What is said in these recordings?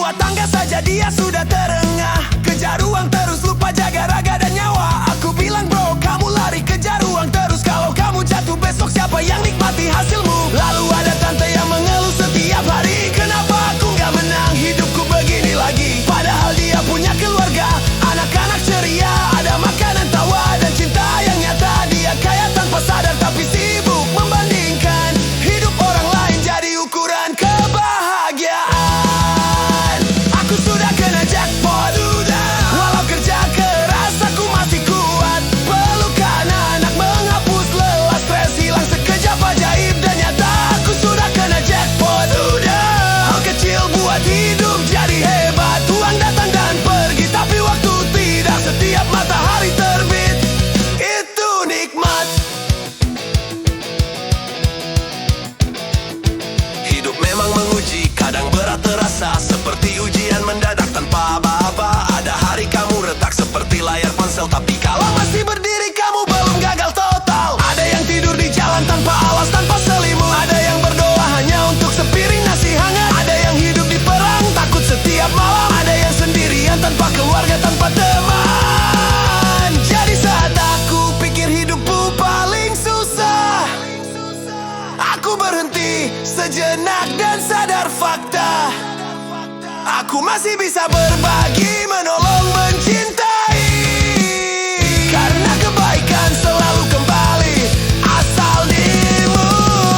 Buat tangga saja dia sudah terengah. Kejar uang terus lupa jaga raga dan nyawa. Aku bilang bro, kamu lari kejar uang terus. Kalau kamu jatuh besok siapa yang nikmati hasilmu? Lalu ada tante yang mengeluh setiap hari, kenapa aku gak menang, hidupku begini lagi. Padahal dia punya keluarga, anak-anak ceria, ada makanan tawa dan cinta yang nyata. Dia kaya tanpa sadar tapi sibuk membandingkan hidup orang lain jadi ukuran kebahagiaan. Aku sudah kena jackpot, walau kerja keras aku masih kuat. Pelukan anak menghapus lelah, stres hilang sekejap ajaib dan nyata. Aku sudah kena jackpot, hal kecil buat hidup jadi hebat. Uang datang dan pergi tapi waktu tidak. Setiap matahari terbit itu nikmat. Hidup memang menguji, kadang berat terasa seperti ujian mendadak tanpa aba-aba. Ada hari kamu retak seperti layar ponsel, tapi kalau masih berdiri kamu belum gagal total. Ada yang tidur di jalan tanpa alas, tanpa selimut. Ada yang berdoa hanya untuk sepiring nasi hangat. Ada yang hidup di perang takut setiap malam. Ada yang sendirian tanpa keluarga, tanpa teman. Jadi saat aku pikir hidupku paling susah, aku berhenti sejenak dan sadar fakta. Aku masih bisa berbagi, menolong, mencintai. Karena kebaikan selalu kembali asal dimulai.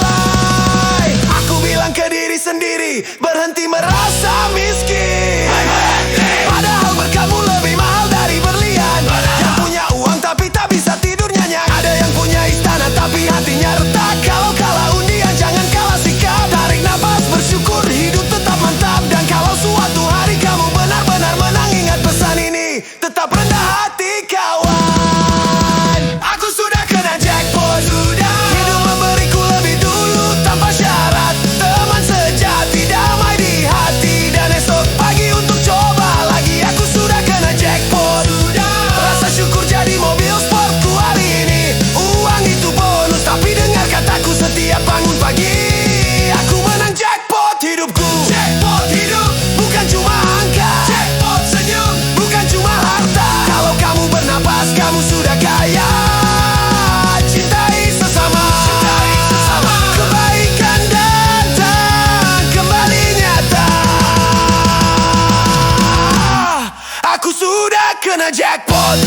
Aku bilang ke diri sendiri, berhenti merasa miskin. Padahal berkamu lebih mahal dari berlian. Yang punya uang tapi tak bisa tidur nyenyak. Ada yang punya istana tapi hatinya retak. Kalau kalah undian jangan kalah sikap. Tarik nafas, bersyukur hidup tetap mantap. Dan kalau suatu hari kamu benar-benar menang, ingat pesan ini, tetap rendah hati kawan. Aku sudah kena jackpot, hidup memberiku lebih dulu tanpa syarat. Teman sejati, damai di hati, dan esok pagi untuk coba lagi. Aku sudah kena jackpot, rasa syukur jadi mobil sportku hari ini. Uang itu bonus tapi dengar kataku setiap bangun pagi. Aku menang jackpot hidupku. Jackpot hidup bukan cuma angka, jackpot senyum bukan cuma harta. Kalau kamu bernapas kamu sudah kaya. Cintai sesama, kebaikan datang kembali nyata. Aku sudah kena jackpot.